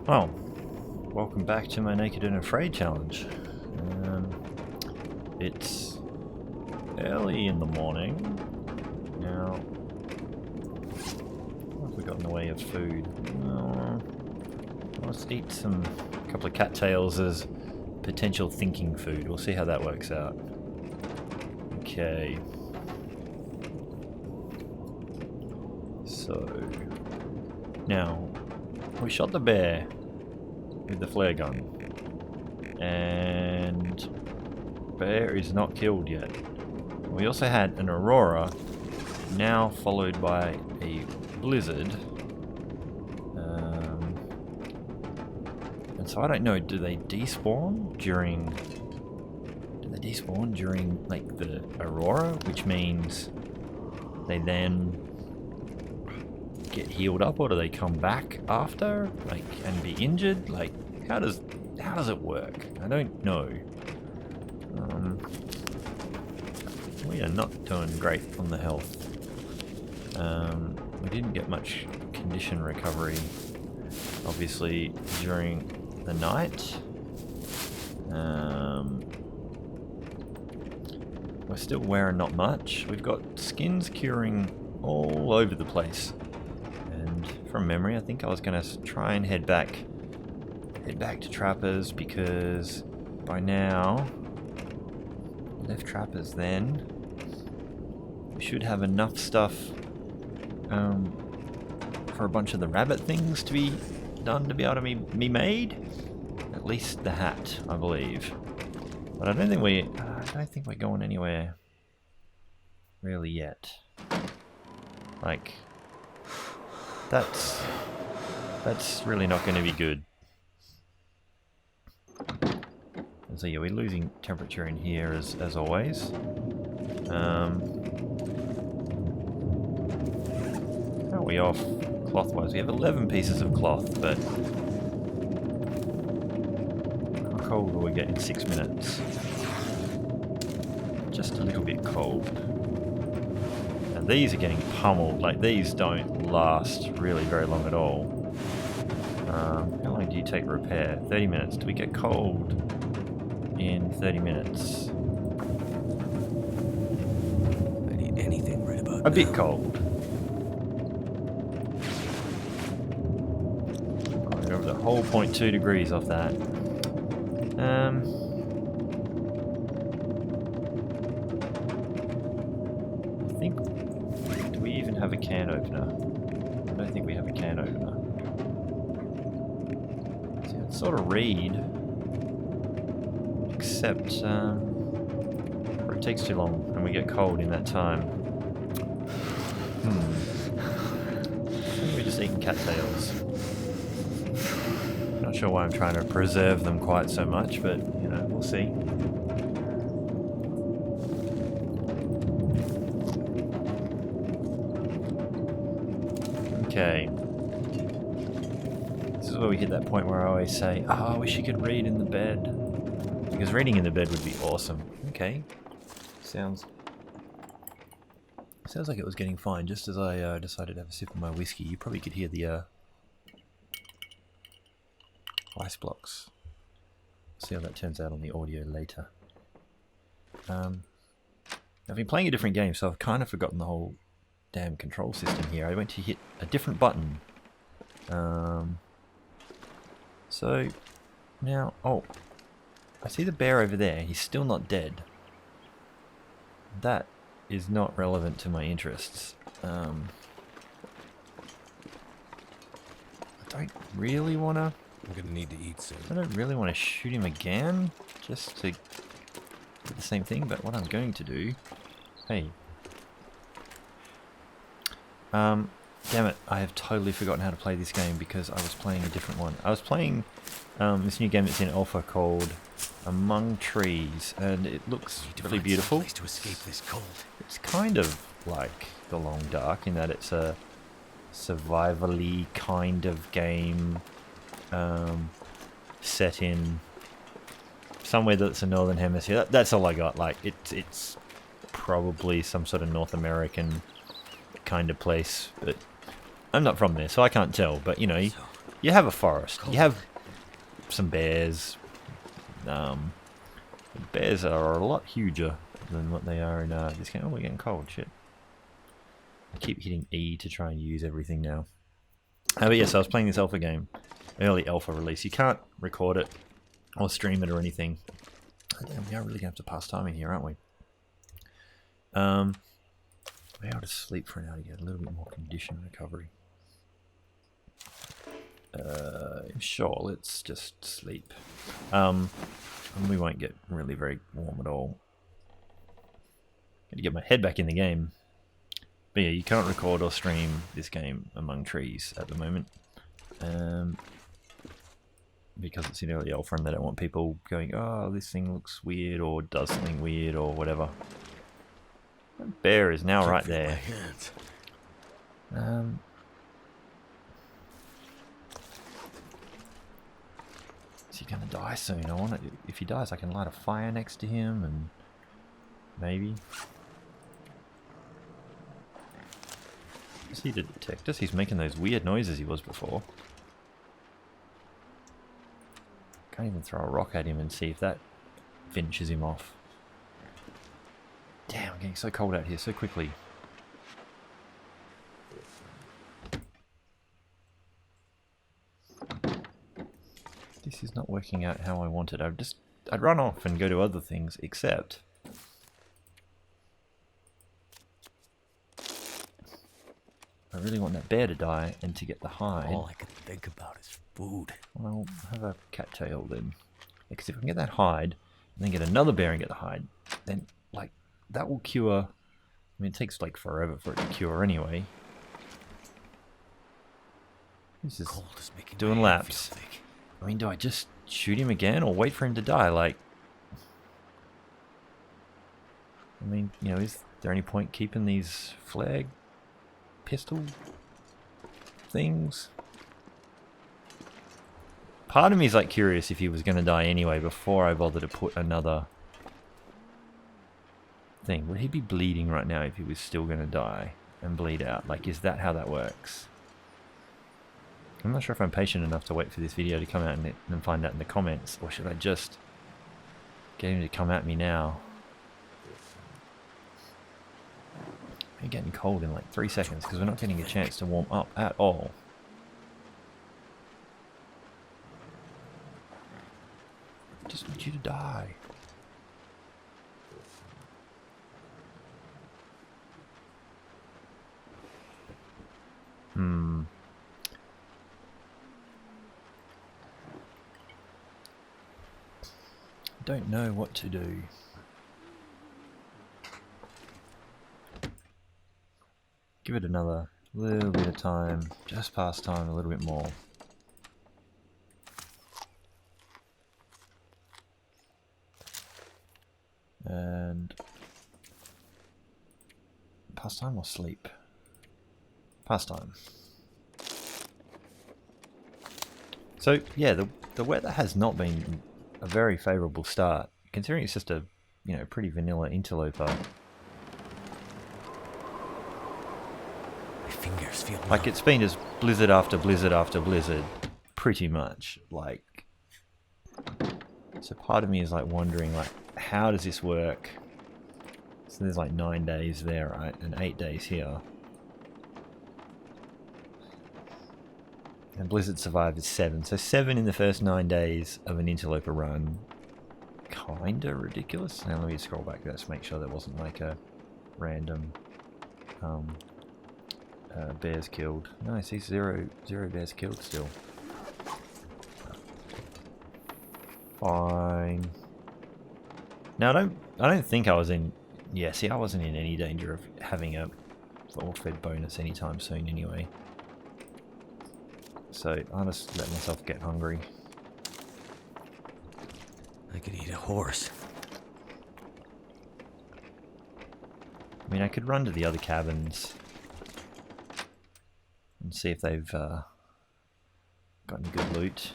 Well, welcome back to my Naked and Afraid challenge. It's early in the morning. Now, what have we got in the way of food? Let's eat a couple of cattails as potential thinking food. We'll see how that works out. Okay. So, now, we shot the bear with the flare gun, and bear is not killed yet. We also had an aurora, now followed by a blizzard. And so I don't know, do they despawn during like the aurora, which means they then get healed up, or do they come back after, like, and be injured? Like, how does it work? I don't know. We are not doing great on the health. We didn't get much condition recovery, obviously, during the night. We're still wearing not much. We've got skins curing all over the place. And from memory, I think I was going to try and head back to Trappers, because by now, left Trappers then. We should have enough stuff for a bunch of the rabbit things to be done to be able to be made. At least the hat, I believe. But I don't think we're going anywhere really yet. Like, that's really not going to be good. And so yeah, we're losing temperature in here as always. How are we off cloth-wise? We have 11 pieces of cloth, but how cold will we get in 6 minutes? Just a little bit cold. And these are getting pummeled. Like, these don't last really very long at all. How long do you take to repair? 30 minutes. Do we get cold in 30 minutes? I need anything right about A bit cold. Right, over the whole 0.2 degrees off that. I think, do we even have a can opener? I don't think we have a can opener. So it's sort of read, except it takes too long and we get cold in that time. I think we're just eating cattails. Not sure why I'm trying to preserve them quite so much, but you know, we'll see. Okay. This is where we hit that point where I always say, oh, I wish you could read in the bed. Because reading in the bed would be awesome. Okay. Sounds like it was getting fine just as I decided to have a sip of my whiskey. You probably could hear the ice blocks. See how that turns out on the audio later. I've been playing a different game, so I've kind of forgotten the whole damn control system here. I went to hit a different button. So now, oh, I see the bear over there. He's still not dead. That is not relevant to my interests. I don't really want to... I'm gonna need to eat soon. I don't really want to shoot him again, just to do the same thing, but what I'm going to do... Hey. Damn it, I have totally forgotten how to play this game because I was playing a different one. I was playing this new game that's in alpha called Among Trees, and it looks really beautiful. Place to escape this cold. It's kind of like The Long Dark in that it's a survival-y kind of game set in somewhere that's a northern hemisphere. That's all I got. Like, it's probably some sort of North American kind of place, but I'm not from there, so I can't tell. But you know, you have a forest. You have some bears. Bears are a lot huger than what they are in this game. Oh, we're getting cold. Shit. I keep hitting E to try and use everything now. But yes, I was playing this alpha game. Early alpha release. You can't record it or stream it or anything. Damn, we are really going to have to pass time in here, aren't we? Maybe I'll just sleep for an hour to get a little bit more condition recovery. Sure, let's just sleep. And we won't get really very warm at all. Got to get my head back in the game. But yeah, you can't record or stream this game among trees at the moment. Because it's in early alpha and they don't want people going, oh, this thing looks weird or does something weird or whatever. That bear is now right there. Is he gonna die soon? I want it. If he dies, I can light a fire next to him and maybe. Is he to detect us? He's making those weird noises he was before. Can't even throw a rock at him and see if that finishes him off. Damn, I'm getting so cold out here so quickly. This is not working out how I wanted. I'd run off and go to other things, except I really want that bear to die and to get the hide. All I can think about is food. Well, have a cattail then. Because if I can get that hide, and then get another bear and get the hide, then, like, that will cure. I mean, it takes, like, forever for it to cure anyway. This is doing laps. I mean, do I just shoot him again or wait for him to die? Like, I mean, you know, is there any point keeping these flag pistol things? Part of me is like curious if he was going to die anyway before I bother to put another thing. Would he be bleeding right now if he was still going to die and bleed out? Like, is that how that works? I'm not sure if I'm patient enough to wait for this video to come out and find out in the comments, or should I just get him to come at me now? We're getting cold in like 3 seconds because we're not getting a chance to warm up at all. I just want you to die. Don't know what to do. Give it another little bit of time, just past time a little bit more. And past time or sleep? Past time. So yeah, the weather has not been a very favourable start, considering it's just a, you know, pretty vanilla interloper. My fingers feel like it's been just blizzard after blizzard after blizzard, pretty much. Like, so part of me is like wondering, like, how does this work? So there's like 9 days there, right, and 8 days here. And Blizzard survived is 7. So 7 in the first 9 days of an interloper run. Kinda ridiculous. Now let me scroll back. Let's make sure that wasn't like a random bears killed. No, I see zero bears killed still. Fine. Now I don't think I was in. Yeah, see, I wasn't in any danger of having a full-fed bonus anytime soon anyway. So I'll just let myself get hungry. I could eat a horse. I mean, I could run to the other cabins and see if they've got any good loot.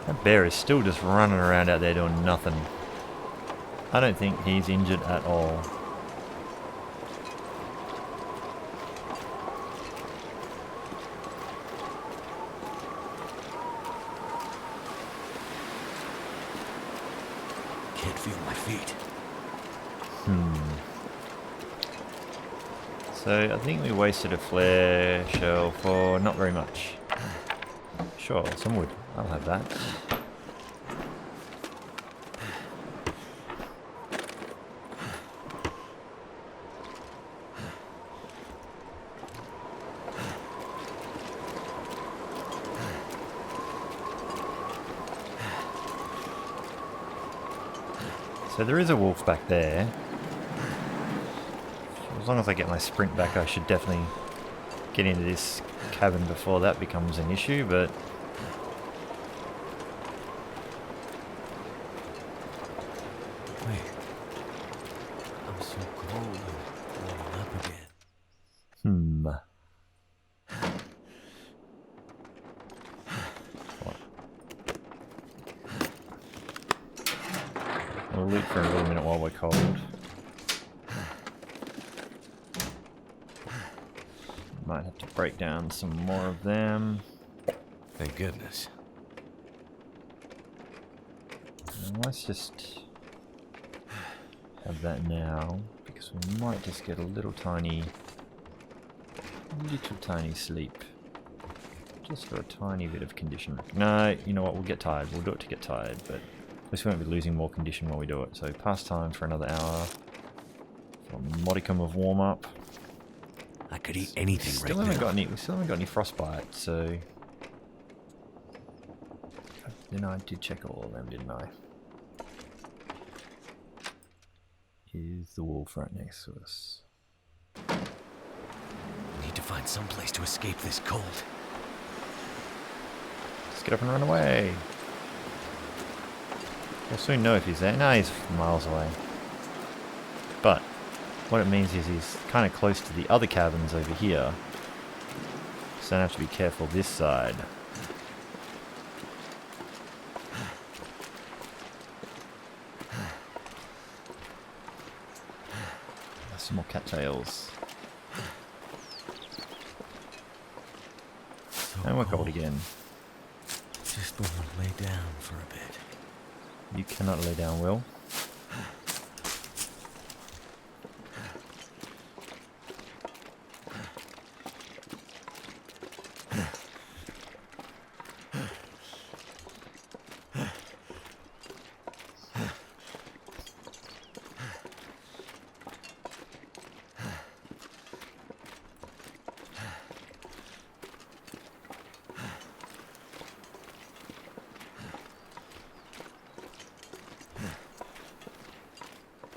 That bear is still just running around out there doing nothing. I don't think he's injured at all. feet. So I think we wasted a flare shell for not very much. Sure, some wood. I'll have that. So there is a wolf back there. As long as I get my sprint back, I should definitely get into this cabin before that becomes an issue, but... Wait. I'm so cold and warming up again. What? We'll loot for a little minute while we're cold. Might have to break down some more of them. Thank goodness. And let's just have that now, because we might just get a little tiny sleep. Just for a tiny bit of condition. No, you know what, we'll get tired. We'll do it to get tired, but at least we won't be losing more condition while we do it. So past time for another hour. For a modicum of warm-up. I could eat anything We right now. still haven't got any frostbite, so... Then I did check all of them, didn't I? Is the wolf right next to us? Need to find some place to escape this cold. Let's get up and run away. We'll soon know if he's there. No, he's miles away. But what it means is he's kind of close to the other cabins over here. So I have to be careful this side. Some more cattails. So And we're cold again. Just want to lay down for a bit. You cannot lay down, Will.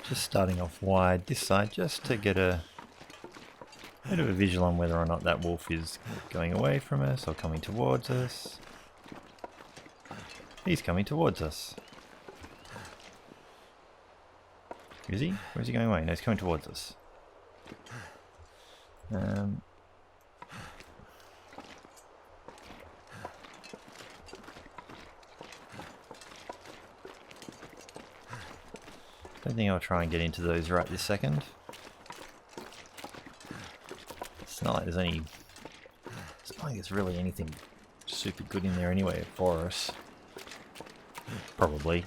Just starting off wide this side, just to get a bit of a visual on whether or not that wolf is going away from us or coming towards us. He's coming towards us. Is he? Where's he going away? No, he's coming towards us. Don't think I'll try and get into those right this second. It's not like there's any... It's not like there's really anything super good in there anyway for us. Probably.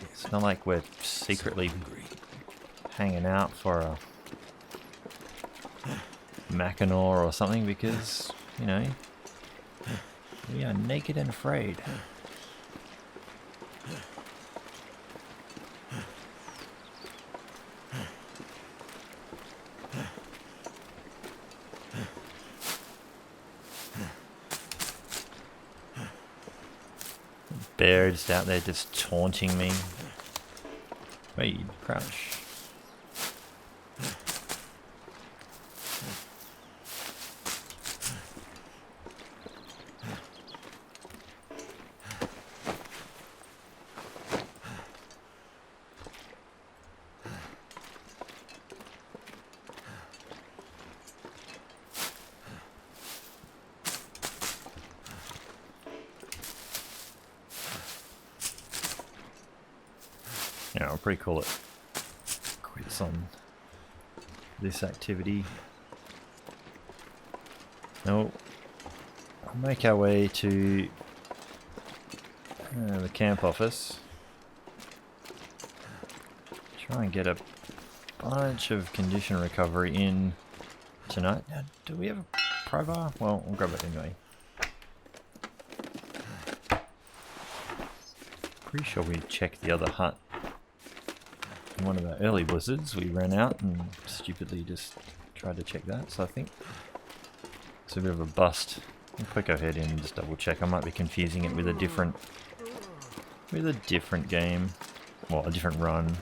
It's not like we're secretly hanging out for a Mackinaw or something, because, you know, we are naked and afraid. Bear just out there just taunting me. Wait, crouch. Yeah, I'll pretty call it quits on this activity. Now, I'll make our way to the camp office. Try and get a bunch of condition recovery in tonight. Now, do we have a pry bar? Well, we'll grab it anyway. Pretty sure we checked the other hut. In one of our early blizzards, we ran out and stupidly just tried to check that, so I think it's a bit of a bust. I'll quick go ahead in and just double check. I might be confusing it with a different game. Well, a different run.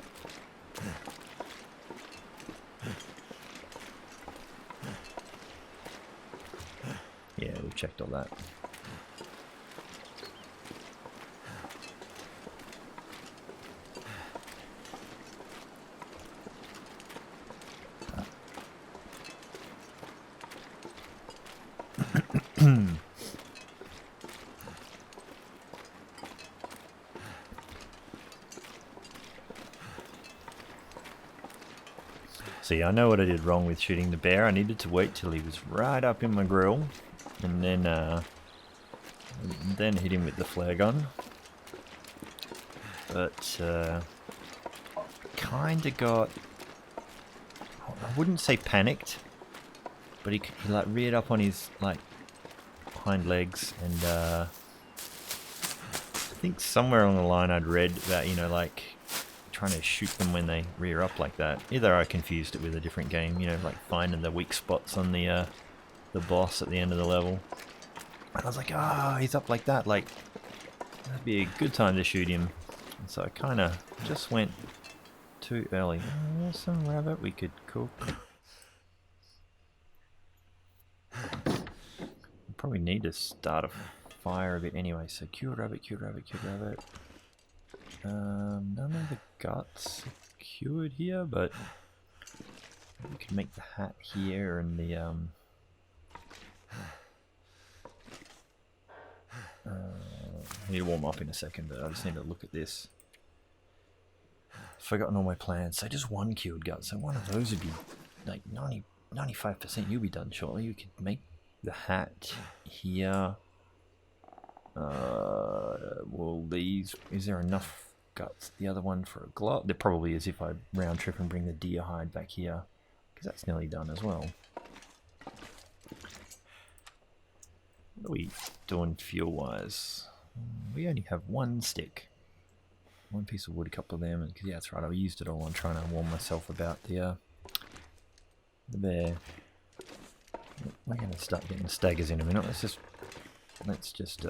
Yeah, we've checked all that. See, I know what I did wrong with shooting the bear. I needed to wait till he was right up in my grill, and then hit him with the flare gun. But kind of got, I wouldn't say panicked, but he like reared up on his like hind legs, and I think somewhere along the line I'd read that, you know, like trying to shoot them when they rear up like that. Either I confused it with a different game, you know, like finding the weak spots on the boss at the end of the level. And I was like, ah, he's up like that, like that'd be a good time to shoot him. And so I kind of just went too early. There's some rabbit we could cook. Probably need to start a fire a bit anyway. So cured rabbit, cured rabbit, cured rabbit. None of the guts are cured here, but we could make the hat here and the I need to warm up in a second, but I just need to look at this. Forgotten all my plans. So just one cured gut. So one of those would be like 95%. You'll be done shortly. You could make the hat here. Well, these, is there enough guts? The other one for a glove? There probably is if I round trip and bring the deer hide back here, because that's nearly done as well. What are we doing fuel wise? We only have one stick, one piece of wood, a couple of them, and yeah, that's right, I used it all on trying to warn myself about the bear. We're going to start getting staggers in a minute. Let's just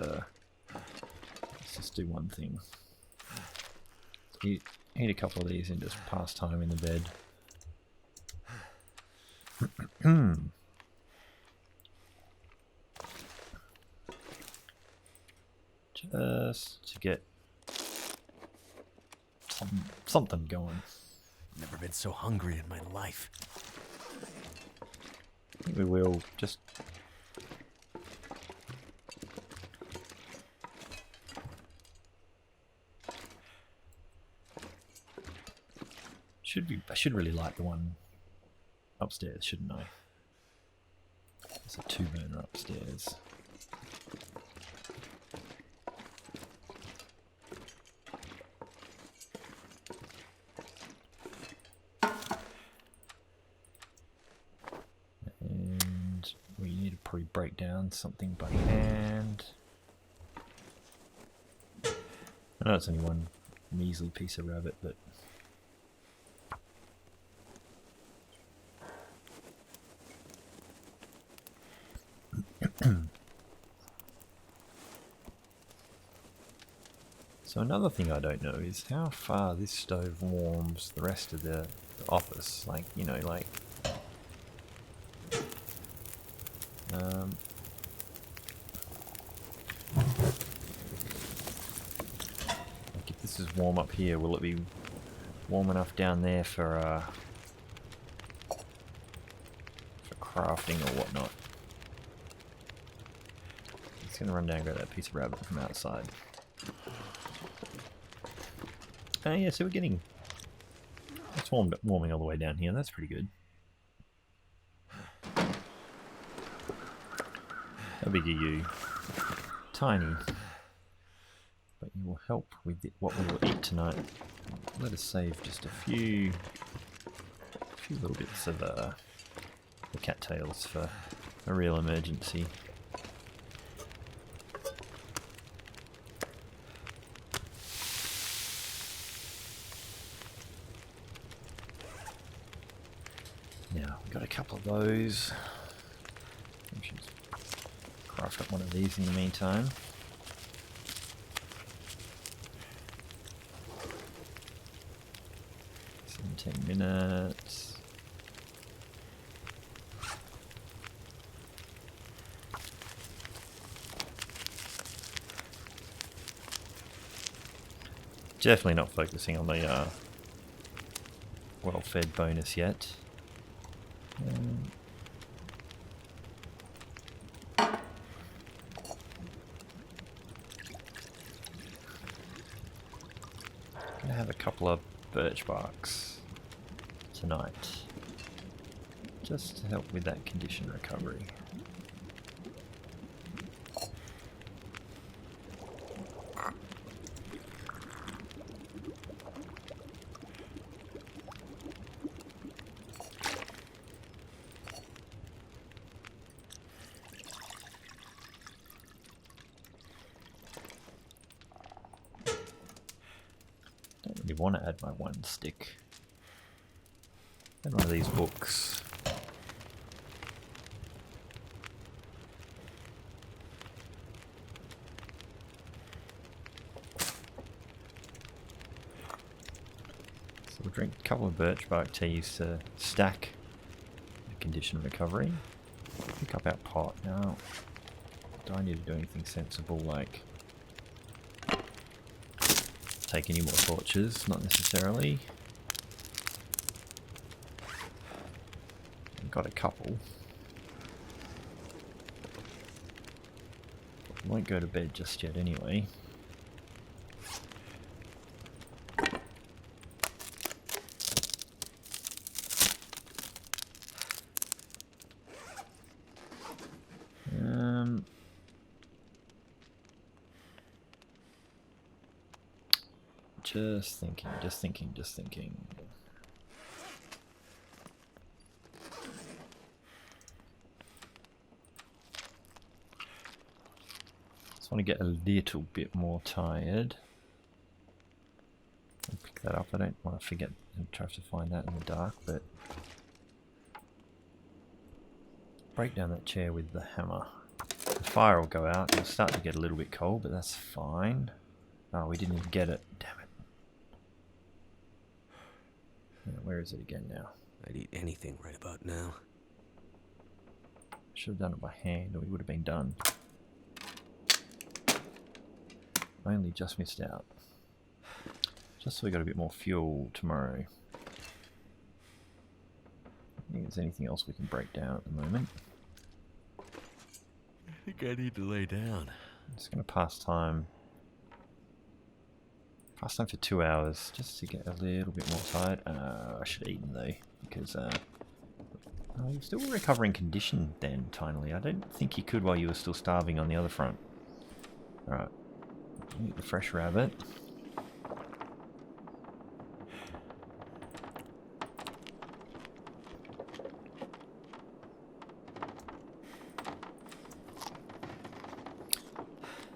do one thing. Eat a couple of these and just pass time in the bed. Just to get something going. Never been so hungry in my life. I think we will just I should really like the one upstairs, shouldn't I? There's a 2-burner upstairs. And we need to probably break down something by hand. I know it's only one measly piece of rabbit, but so another thing I don't know is how far this stove warms the rest of the office. Like, you know, like if this is warm up here, will it be warm enough down there for crafting or whatnot? It's gonna run down and grab that piece of rabbit from outside. Yeah, so we're getting, it's warming all the way down here. That's pretty good. How big are you? Tiny. But you will help with what we will eat tonight. let us save just a few little bits of the cattails for a real emergency. Now, we've got a couple of those. We should craft up one of these in the meantime. 17 minutes. Definitely not focusing on the well-fed bonus yet. Gonna have a couple of birch barks tonight, just to help with that condition recovery. Don't really want to add my one stick. Add one of these books. So we'll drink a couple of birch bark teas to stack the condition recovery. Pick up our pot now. Do I need to do anything sensible like take any more torches? Not necessarily. I've got a couple. Won't go to bed just yet anyway. Just thinking. Just want to get a little bit more tired. I'll pick that up. I don't want to forget and try to find that in the dark, but break down that chair with the hammer. The fire will go out. It'll start to get a little bit cold, but that's fine. Oh, we didn't even get it. Damn it. Where is it again now? I'd eat anything right about now. Should have done it by hand or we would have been done. Only just missed out. Just so we got a bit more fuel tomorrow. I think there's anything else we can break down at the moment. I think I need to lay down. I'm just going to pass time. Pass time for 2 hours just to get a little bit more tired. I should have eaten though, because you're still recovering condition then, Tinily. I don't think you could while you were still starving on the other front. Alright. Eat the fresh rabbit.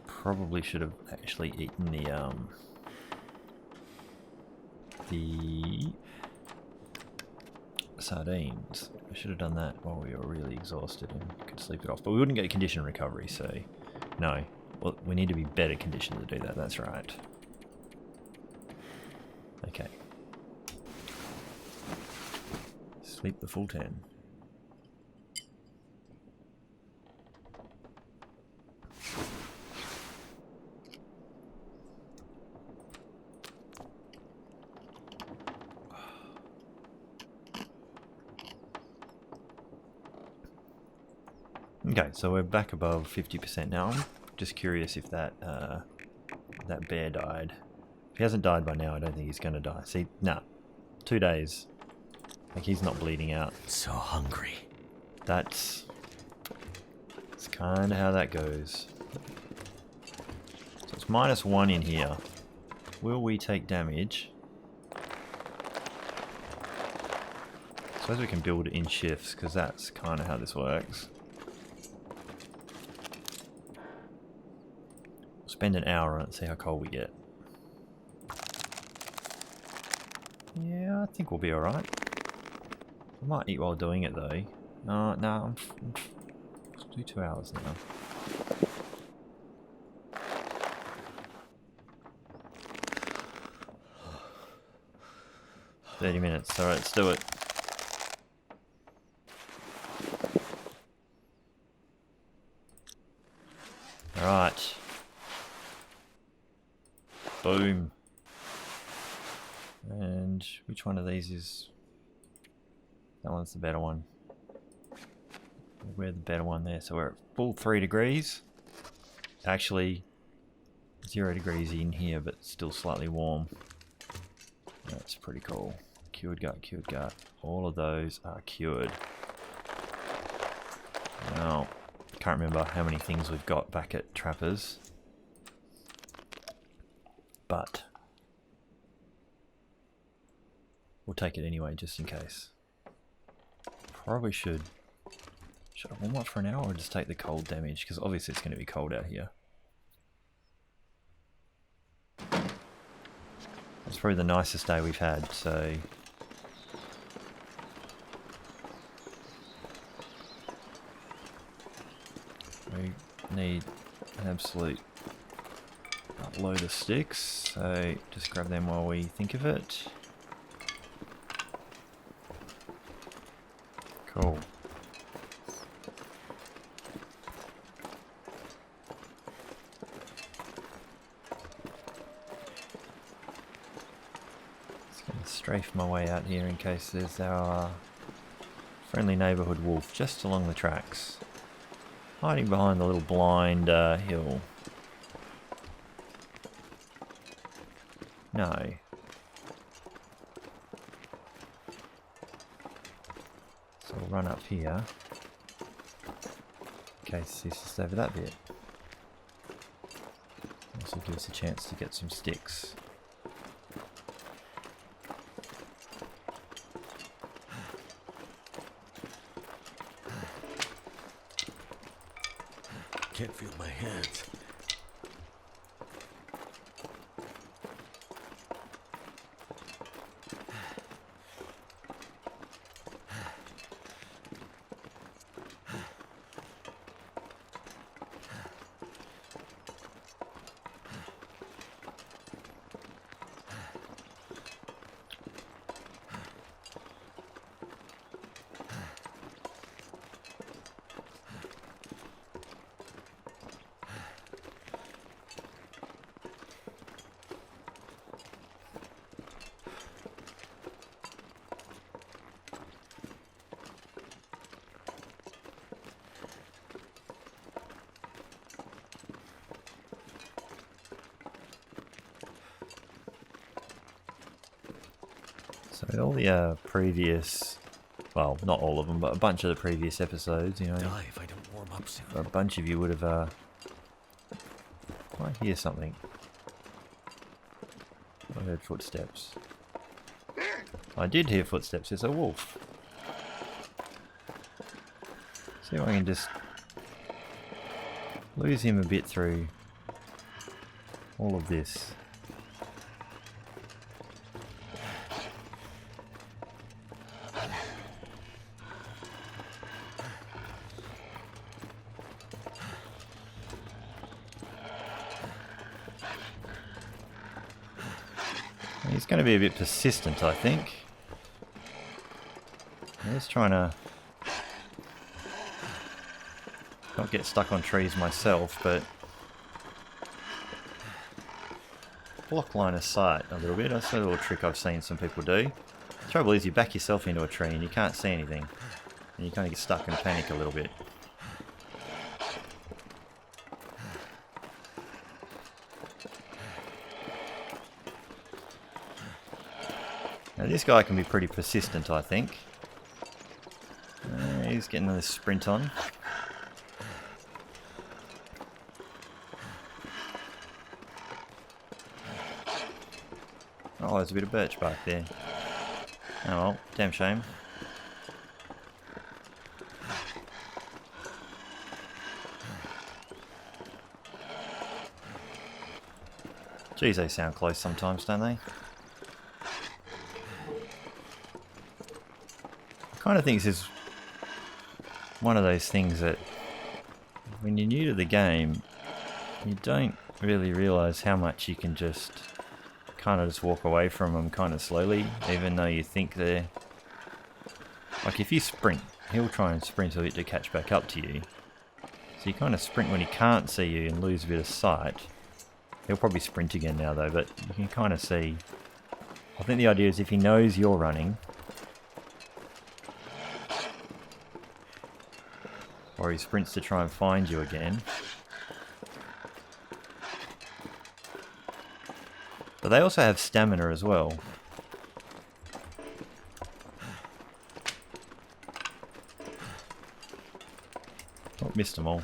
Probably should have actually eaten the sardines. I should have done that while we were really exhausted and could sleep it off. But we wouldn't get condition recovery, so no. Well, we need to be better conditioned to do that, that's right. Okay. Sleep the full 10. Okay, so we're back above 50% now. I'm just curious if that that bear died. If he hasn't died by now, I don't think he's going to die. See, nah, 2 days. Like, he's not bleeding out. So hungry. That's kind of how that goes. So it's -1 in here. Will we take damage? suppose we can build it in shifts, because that's kind of how this works. We'll spend an hour on it and see how cold we get. Yeah, I think we'll be alright. I might eat while doing it though. No, let's do 2 hours now. 30 minutes, alright, let's do it. Alright. Boom. And which one of these is... That one's the better one. We're the better one there, so we're at full 3 degrees. Actually, 0 degrees in here, but still slightly warm. That's pretty cool. Cured gut. All of those are cured. Now, can't remember how many things we've got back at Trappers. But we'll take it anyway, just in case. Probably should I warm up for an hour or just take the cold damage? Because obviously it's going to be cold out here. It's probably the nicest day we've had, so... We need an absolute load of sticks, so just grab them while we think of it. Cool. Just gonna strafe my way out here in case there's our friendly neighbourhood wolf just along the tracks. Hiding behind the little blind hill. No. So we'll run up here. In case this is over that bit. Also gives us a chance to get some sticks. Can't feel my hands. So all the previous, well, not all of them, but a bunch of the previous episodes, you know, Die if I don't warm up soon. a bunch of you would have, I hear something. I heard footsteps. I did hear footsteps, it's a wolf. See if I can just lose him a bit through all of this. He's going to be a bit persistent, I think. I'm just trying to not get stuck on trees myself, but block line of sight a little bit. That's a little trick I've seen some people do. The trouble is you back yourself into a tree and you can't see anything. And you kind of get stuck and panic a little bit. Now this guy can be pretty persistent, I think. He's getting this sprint on. Oh, there's a bit of birch bark there. Oh well, damn shame. Geez, they sound close sometimes, don't they? I kind of think this is one of those things that when you're new to the game, you don't really realise how much you can just kind of just walk away from them kind of slowly, even though you think they're... Like if you sprint, he'll try and sprint a bit to catch back up to you. So you kind of sprint when he can't see you and lose a bit of sight. He'll probably sprint again now though, but you can kind of see... I think the idea is if he knows you're running, or he sprints to try and find you again. But they also have stamina as well. Oh, missed them all.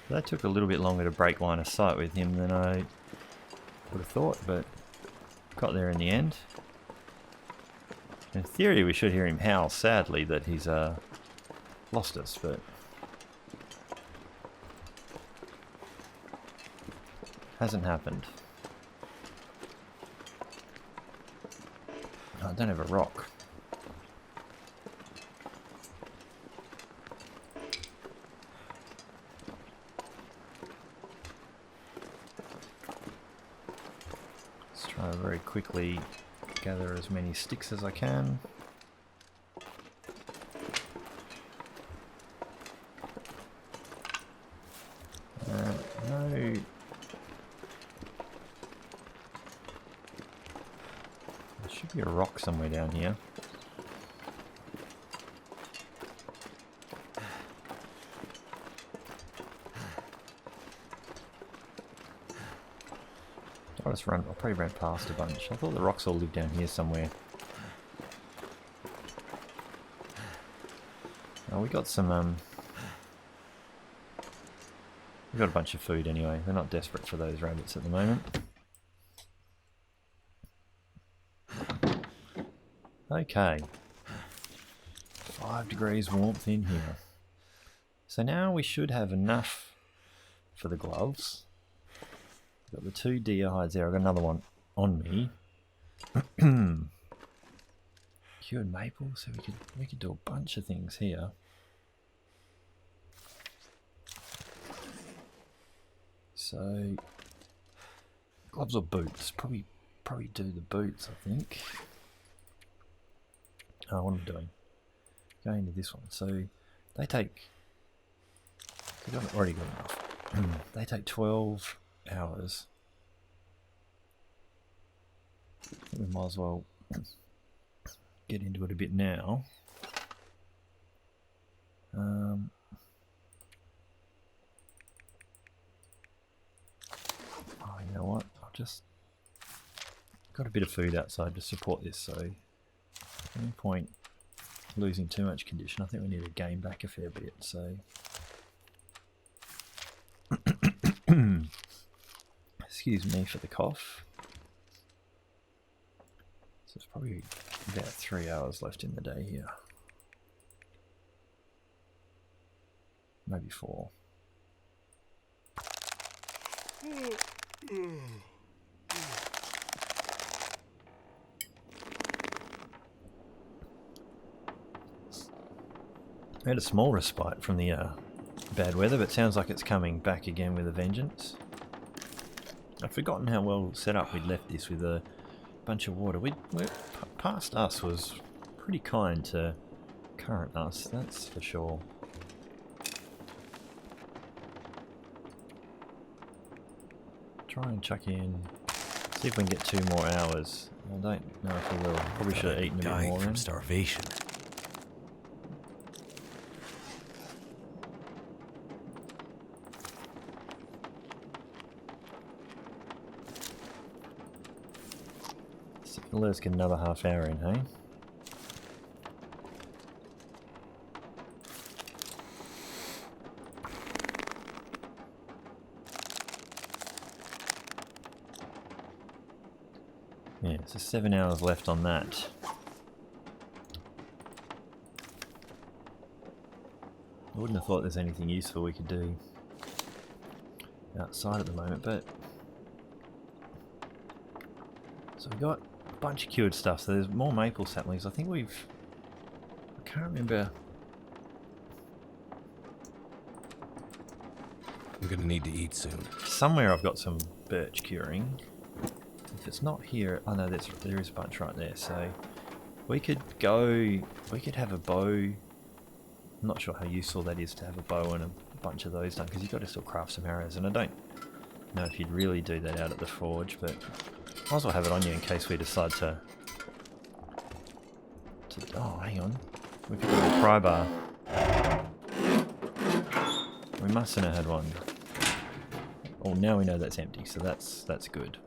That took a little bit longer to break line of sight with him than I would have thought, but got there in the end. In theory we should hear him howl sadly that he's lost us, but hasn't happened. Oh, I don't have a rock. Let's try to very quickly gather as many sticks as I can. No. There should be a rock somewhere down here. I'll probably run past a bunch. I thought the rocks all lived down here somewhere. Oh, we got some, we got a bunch of food anyway. They're not desperate for those rabbits at the moment. Okay. 5 degrees warmth in here. So now we should have enough for the gloves. Got the 2 deer hides there. I've got another one on me. Cured maple, so we could do a bunch of things here. So gloves or boots? Probably do the boots, I think. Oh, what am I doing? Going to this one. So they take. I've already got enough. They take 12 hours. We might as well get into it a bit now. Oh, you know what? I'll just got a bit of food outside to support this, so no point losing too much condition. I think we need to gain back a fair bit, so excuse me for the cough. So it's probably about 3 hours left in the day here. Maybe 4. We had a small respite from the bad weather, but it sounds like it's coming back again with a vengeance. I've forgotten how well set up we'd left this with a bunch of water. Past us was pretty kind to current us, that's for sure. Try and chuck in, see if we can get 2 more hours. I don't know if we will. Probably should have eaten a bit more from then. starvation. Let us get another half hour in, hey? Yeah, so 7 hours left on that. I wouldn't have thought there's anything useful we could do outside at the moment, but so we got a bunch of cured stuff. So there's more maple saplings. I think I can't remember. I'm gonna need to eat soon. Somewhere I've got some birch curing. If it's not here, oh no, there is a bunch right there. So we could have a bow. I'm not sure how useful that is to have a bow and a bunch of those done, because you've got to still craft some arrows, and I don't know if you'd really do that out at the forge, but might as well have it on you in case we decide to oh, hang on. We could do a pry bar. We mustn't have had one. Oh, now we know that's empty, so that's good.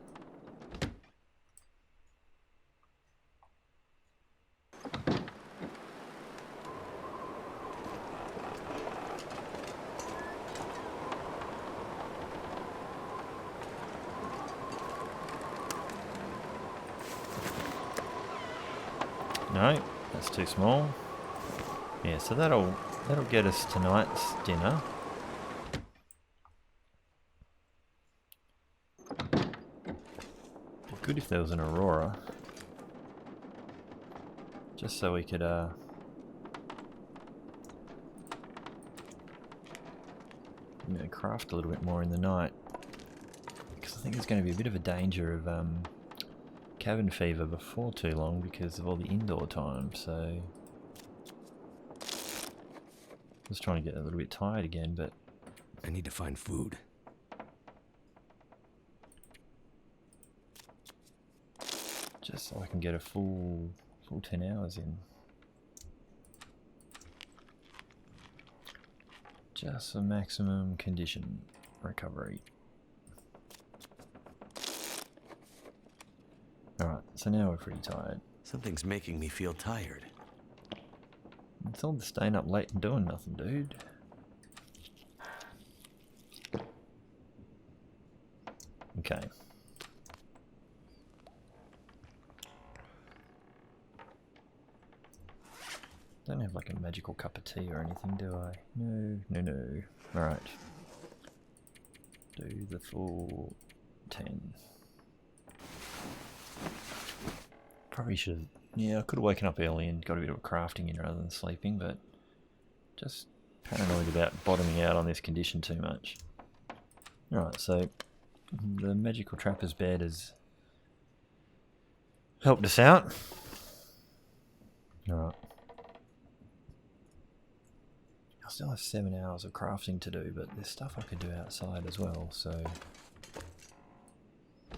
No, that's too small. Yeah, so that'll get us tonight's dinner. Be good if there was an aurora, just so we could craft a little bit more in the night. Because I think there's going to be a bit of a danger of cabin fever before too long because of all the indoor time, so just trying to get a little bit tired again, but I need to find food. just so I can get a full 10 hours in. Just for maximum condition recovery. Alright, so now we're pretty tired. Something's making me feel tired. It's all the staying up late and doing nothing, dude. Okay. Don't have like a magical cup of tea or anything, do I? No. Alright. Do the full 10. Probably should have... Yeah, I could have woken up early and got a bit of crafting in rather than sleeping, but just paranoid about bottoming out on this condition too much. Alright, so the magical trapper's bed has helped us out. Alright. I still have 7 hours of crafting to do, but there's stuff I could do outside as well, so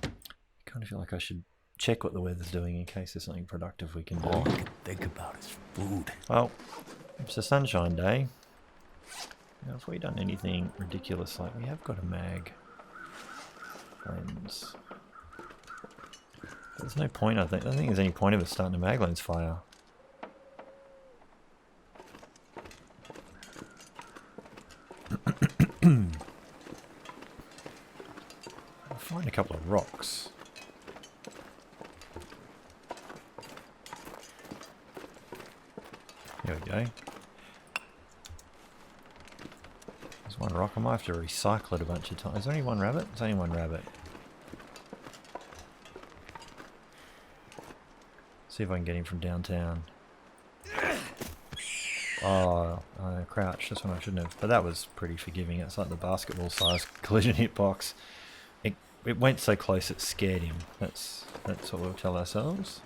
I kind of feel like I should check what the weather's doing in case there's something productive we can do. All I can think about is food. Well, it's a sunshine day. Now, have we done anything ridiculous? Like, we have got a mag, friends. There's no point, I don't think there's any point of us starting a Maglands fire. I'll find a couple of rocks. There we go. There's one rock. I might have to recycle it a bunch of times. Is there only one rabbit? There's only one rabbit. See if I can get him from downtown. Oh, I crouched. That's when I shouldn't have. But that was pretty forgiving. It's like the basketball-sized collision hitbox. It went so close it scared him. That's what we'll tell ourselves.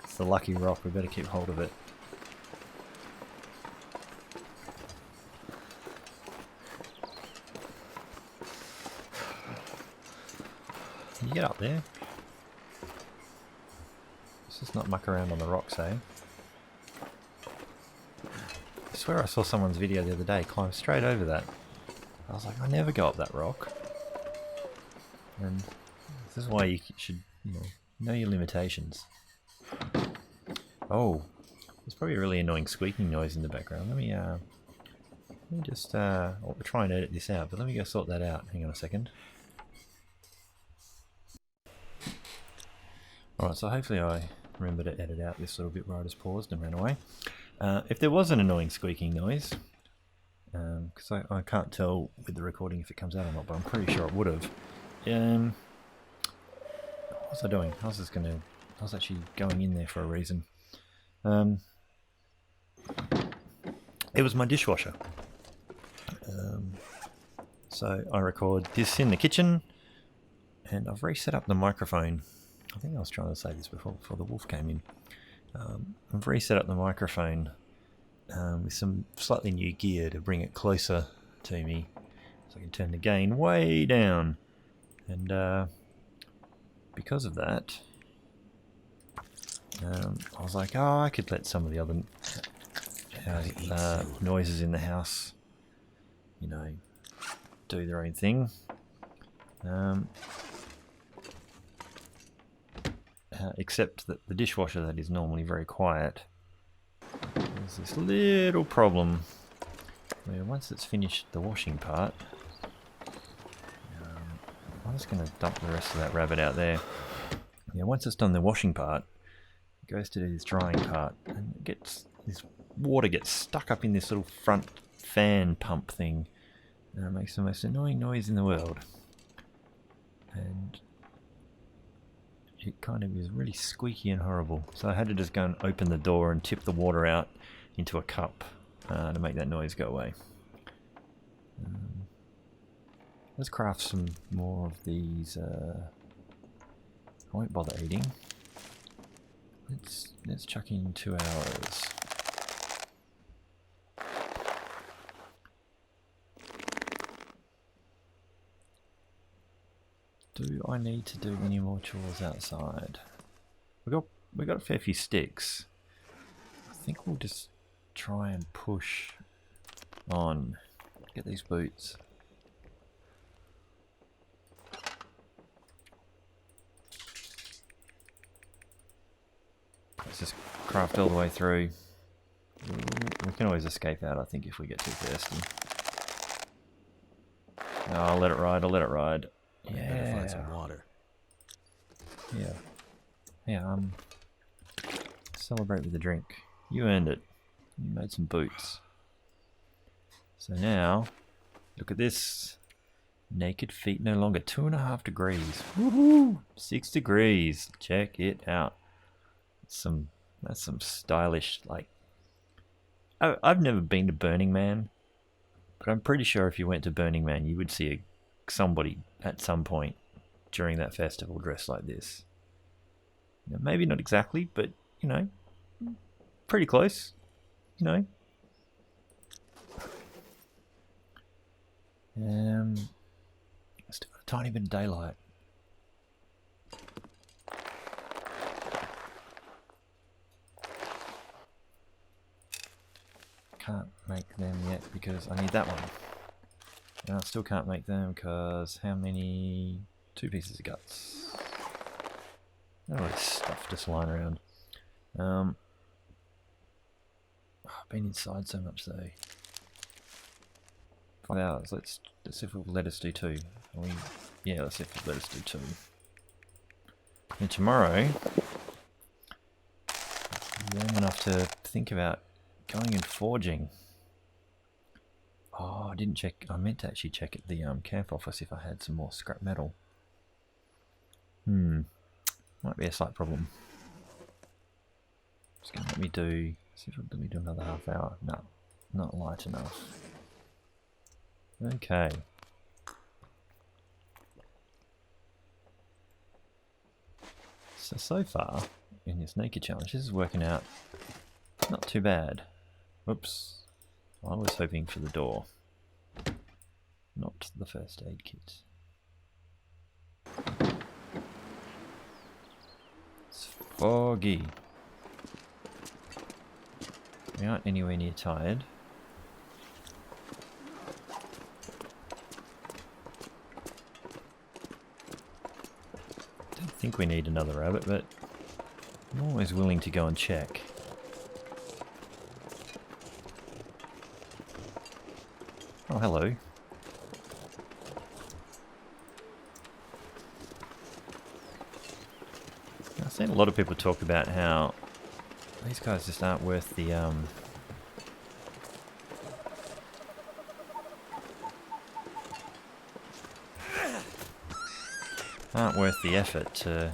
It's the lucky rock. We better keep hold of it. Can you get up there? Let's just not muck around on the rocks, eh? I swear I saw someone's video the other day climb straight over that. I was like, I never go up that rock. And this is why you should, know your limitations. Oh, there's probably a really annoying squeaking noise in the background. Let me just, I'll try and edit this out, but let me go sort that out. Hang on a second. Alright, so hopefully I remember to edit out this little bit where I just paused and ran away. If there was an annoying squeaking noise, because I can't tell with the recording if it comes out or not, but I'm pretty sure it would have. What was I doing? I was actually going in there for a reason. It was my dishwasher. So I record this in the kitchen, and I've reset up the microphone. I think I was trying to say this before the wolf came in. I've reset up the microphone with some slightly new gear to bring it closer to me, so I can turn the gain way down. And because of that, I was like, oh, I could let some of the other noises in the house, you know, do their own thing. Except that the dishwasher that is normally very quiet, there's this little problem where once it's finished the washing part, I'm just going to dump the rest of that rabbit out there. Yeah, once it's done the washing part, it goes to do this drying part, and this water gets stuck up in this little front fan pump thing, and it makes the most annoying noise in the world. And it kind of is really squeaky and horrible. So I had to just go and open the door and tip the water out into a cup to make that noise go away. Let's craft some more of these. I won't bother eating. Let's chuck in 2 hours. Do I need to do any more chores outside? We got a fair few sticks. I think we'll just try and push on. Get these boots. Let's just craft all the way through. We can always escape out, I think, if we get too thirsty. Oh, I'll let it ride, Yeah. Better find some water. Yeah, celebrate with a drink. You earned it. You made some boots. So now, look at this. Naked feet no longer. 2.5 degrees. Woohoo! 6 degrees. Check it out. That's some stylish, like... I've never been to Burning Man, but I'm pretty sure if you went to Burning Man, you would see somebody at some point during that festival dressed like this. You know, maybe not exactly, but, you know, pretty close, you know. Still got a tiny bit of daylight. Can't make them yet because I need that one. And I still can't make them because how many? 2 pieces of guts. All this stuff just lying around. I've been inside so much though. 5 hours. Let's see if it'll let us do 2. Yeah, let's see if it'll let us do 2. And tomorrow, I'm enough to think about going and forging. Oh, I didn't check. I meant to actually check at the camp office if I had some more scrap metal. Might be a slight problem. It's going to let me do... See if it'll let me do another half hour. No, not light enough. Okay. So far, in this naked challenge, this is working out not too bad. Oops. I was hoping for the door, not the first aid kit. It's foggy. We aren't anywhere near tired. Don't think we need another rabbit, but I'm always willing to go and check. Oh, hello. I've seen a lot of people talk about how these guys just aren't worth the aren't worth the effort to...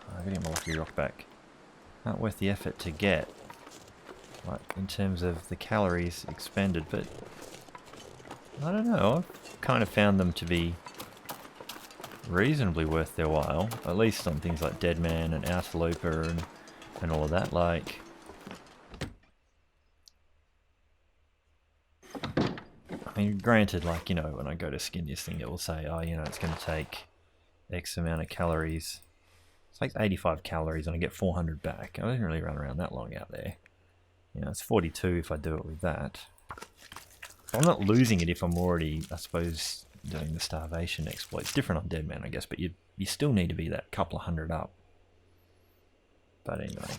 Oh, I'm getting my lucky rock back. Aren't worth the effort to get, like, in terms of the calories expended, but I don't know, I've kind of found them to be reasonably worth their while, at least on things like Dead Man and Outer Looper and all of that. Like, I mean, granted, like, you know, when I go to skin this thing, it will say, oh, you know, it's going to take X amount of calories. It's like 85 calories and I get 400 back. I didn't really run around that long out there. You know, it's 42 if I do it with that. So I'm not losing it if I'm already, I suppose, doing the starvation exploit. It's different on Dead Man, I guess, but you still need to be that couple of hundred up. But anyway.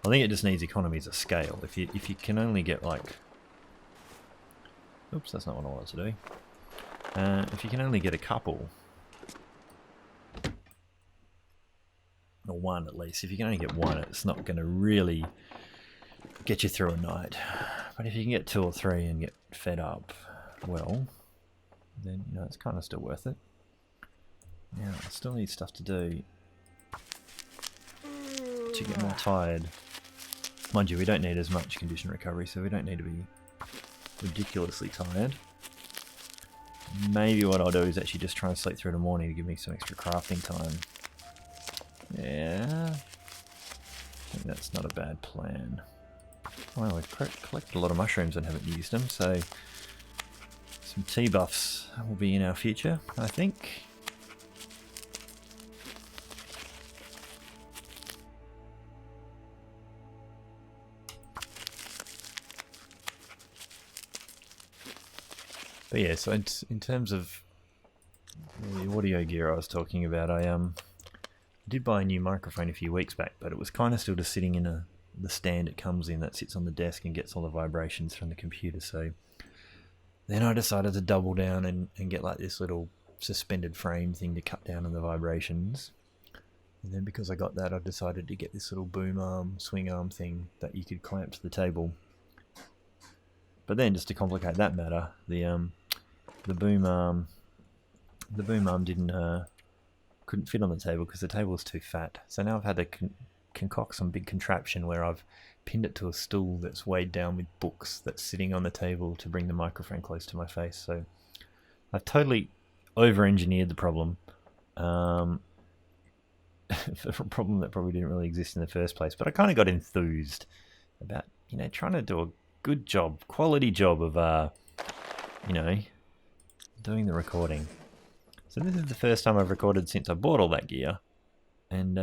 I think it just needs economies of scale. If you can only get like, oops, that's not what I wanted to do. If you can only get a couple, or one at least. If you can only get one, it's not going to really get you through a night. But if you can get 2 or 3 and get fed up, well, then you know it's kind of still worth it. Now, I still need stuff to do to get more tired. Mind you, we don't need as much condition recovery, so we don't need to be ridiculously tired. Maybe what I'll do is actually just try and sleep through the morning to give me some extra crafting time. Yeah, I think that's not a bad plan. Well, we've collected a lot of mushrooms and haven't used them, so some tea buffs will be in our future, I think. But yeah, so in terms of the audio gear I was talking about, I did buy a new microphone a few weeks back, but it was kind of still just sitting in the stand it comes in that sits on the desk and gets all the vibrations from the computer. So then I decided to double down and get like this little suspended frame thing to cut down on the vibrations. And then because I got that, I decided to get this little boom arm, swing arm thing that you could clamp to the table. But then, just to complicate that matter, the boom arm couldn't fit on the table because the table was too fat. So now I've had to concoct some big contraption where I've pinned it to a stool that's weighed down with books that's sitting on the table to bring the microphone close to my face. So I've totally over-engineered the problem. For a problem that probably didn't really exist in the first place. But I kind of got enthused about, you know, trying to do a good job, quality job of, you know, doing the recording. So this is the first time I've recorded since I bought all that gear, and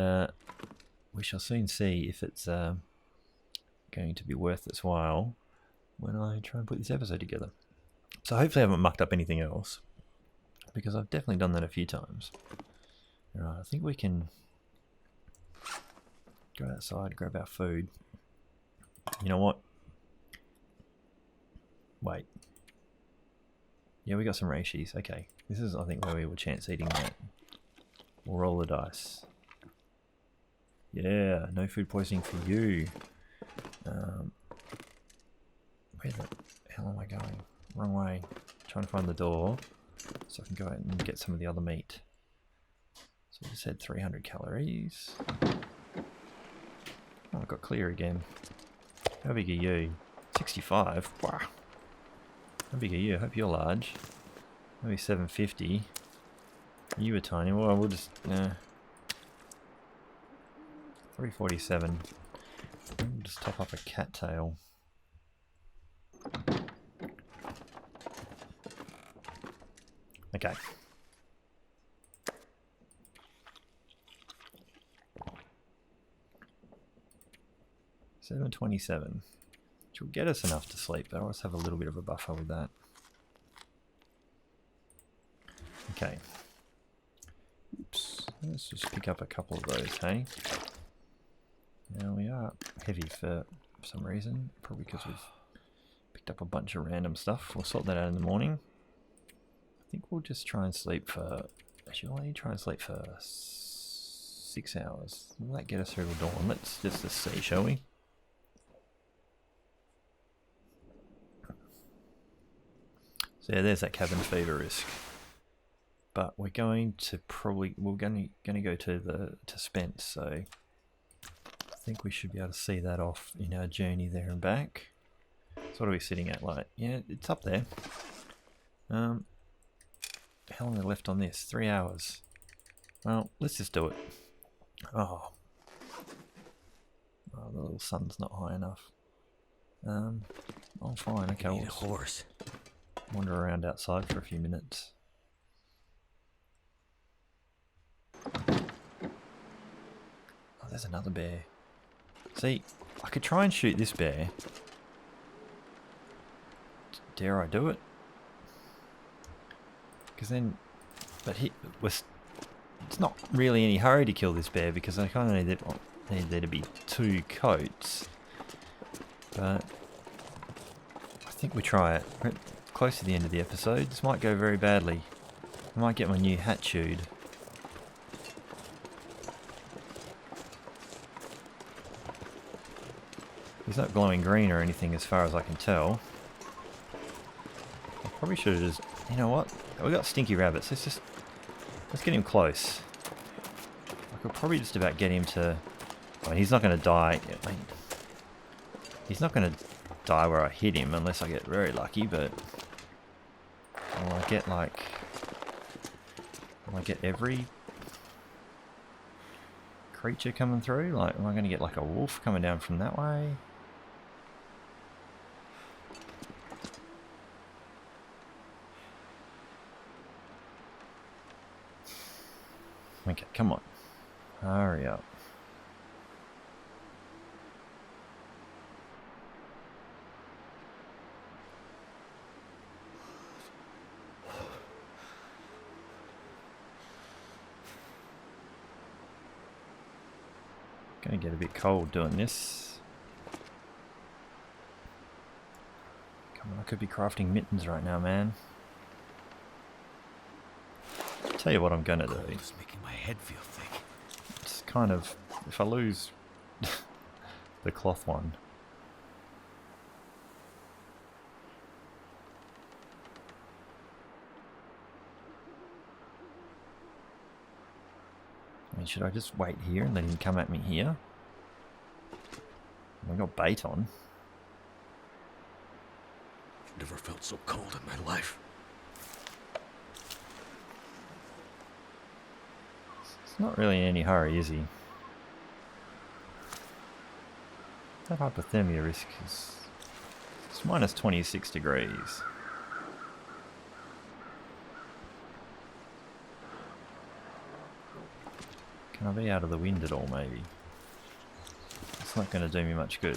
we shall soon see if it's going to be worth its while when I try and put this episode together. So hopefully I haven't mucked up anything else, because I've definitely done that a few times. Alright, I think we can go outside, grab our food. You know what? Wait. Yeah, we got some reishi. Okay. This is, I think, where we will chance eating that. We'll roll the dice. Yeah, no food poisoning for you. Where the hell am I going? Wrong way. Trying to find the door so I can go out and get some of the other meat. So we just had 300 calories. Oh, I got clear again. How big are you? 65? Wow. How big are you? I hope you're large. Maybe 750. You were tiny. Well, we'll just... 347. We'll just top up a cattail. Okay. $7.27. Which will get us enough to sleep, but I always have a little bit of a buffer with that. Okay. Oops. Let's just pick up a couple of those, hey? Now we are heavy for some reason. Probably because we've picked up a bunch of random stuff. We'll sort that out in the morning. I think we'll just try and sleep for... Actually, I'll only try and sleep for 6 hours. Will that get us through the dawn? Let's just see, shall we? So yeah, there's that cabin fever risk. But we're going to probably we're going to go to Spence, so I think we should be able to see that off in our journey there and back. So what are we sitting at? Like, yeah, it's up there. How long are left on this? 3 hours. Well, let's just do it. Oh, the little sun's not high enough. Oh, fine. Okay, Need a horse. Wander around outside for a few minutes. Oh, there's another bear. See, I could try and shoot this bear. Dare I do it? Because then, but it's not really any hurry to kill this bear because I kind of need there to be 2 coats. But I think we try it. We're close to the end of the episode. This might go very badly. I might get my new hat chewed. He's not glowing green or anything as far as I can tell. I probably should have just... You know what? We got stinky rabbits. Let's get him close. I could probably just about get him to... Oh, he's not going to die. I mean, he's not going to die where I hit him unless I get very lucky, but... Will I get like... Will I get every creature coming through? Like, am I going to get like a wolf coming down from that way? Okay, come on. Hurry up. Gonna get a bit cold doing this. Come on, I could be crafting mittens right now, man. Tell you what I'm gonna do. It's making my head feel thick. It's kind of, if I lose the cloth one. I mean, should I just wait here and let him come at me here? I got bait on. Never felt so cold in my life. Not really in any hurry, is he? That hypothermia risk is... It's minus 26 degrees. Can I be out of the wind at all, maybe? It's not going to do me much good.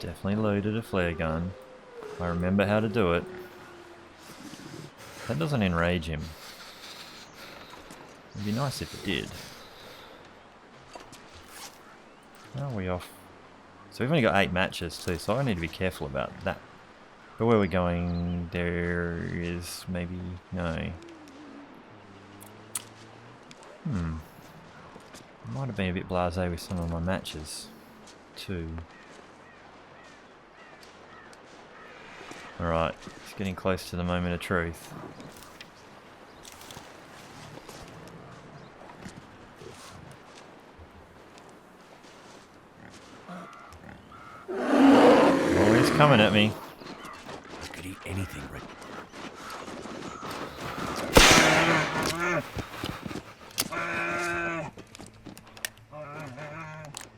Definitely loaded a flare gun. I remember how to do it. That doesn't enrage him. It'd be nice if it did. How are we off? So we've only got 8 matches too, so I need to be careful about that. But where we're going, there is maybe... no. I might have been a bit blasé with some of my matches too. Alright, it's getting close to the moment of truth. Oh, he's coming at me. I could eat anything right.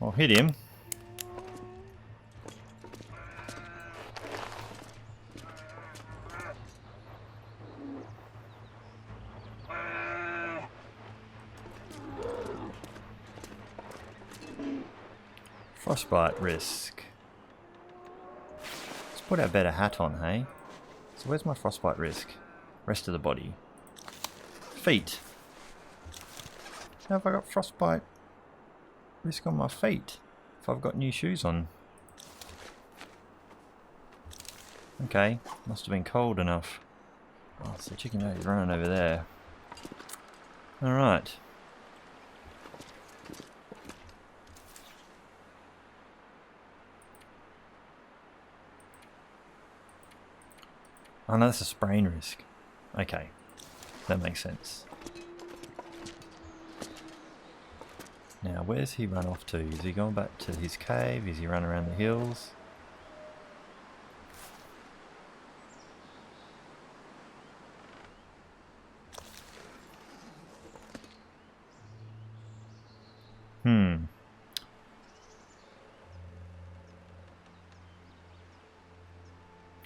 I'll hit him. Frostbite risk. Let's put our better hat on, hey? So where's my frostbite risk? Rest of the body. Feet. How have I got frostbite risk on my feet? If I've got new shoes on. Okay, must have been cold enough. Oh, so chicken is running over there. Alright. Oh no, that's a sprain risk. Okay, that makes sense. Now, where's he run off to? Is he going back to his cave? Is he run around the hills?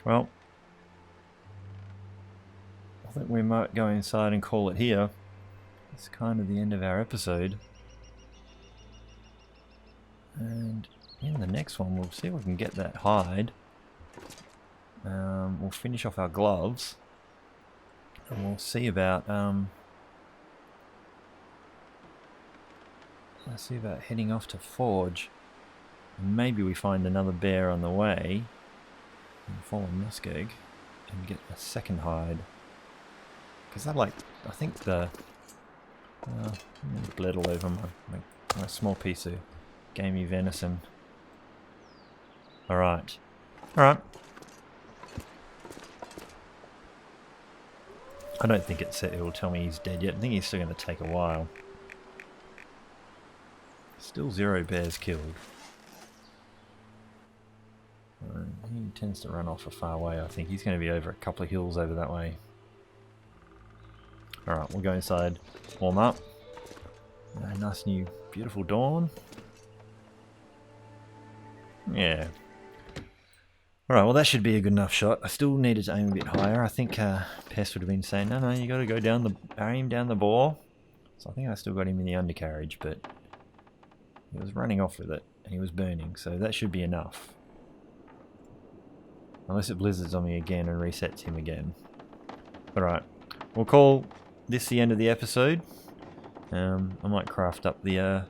Well, I think we might go inside and call it here. It's kind of the end of our episode. And in the next one, we'll see if we can get that hide. We'll finish off our gloves. And we'll see about heading off to Forge. And maybe we find another bear on the way and follow Muskeg and get a second hide. Because I think the bled all over my small piece of gamey venison. Alright. I don't think it will tell me he's dead yet. I think he's still going to take a while. Still 0 bears killed. He tends to run off a far way, I think. He's going to be over a couple of hills over that way. Alright, we'll go inside, warm up. Nice new, beautiful dawn. Yeah. Alright, well that should be a good enough shot. I still needed to aim a bit higher. I think Pest would have been saying, no, you got to go aim down the bore. So I think I still got him in the undercarriage, but he was running off with it and he was burning, so that should be enough. Unless it blizzards on me again and resets him again. Alright, we'll call this the end of the episode. I might craft up the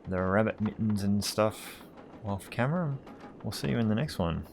rabbit mittens and stuff off camera. We'll see you in the next one.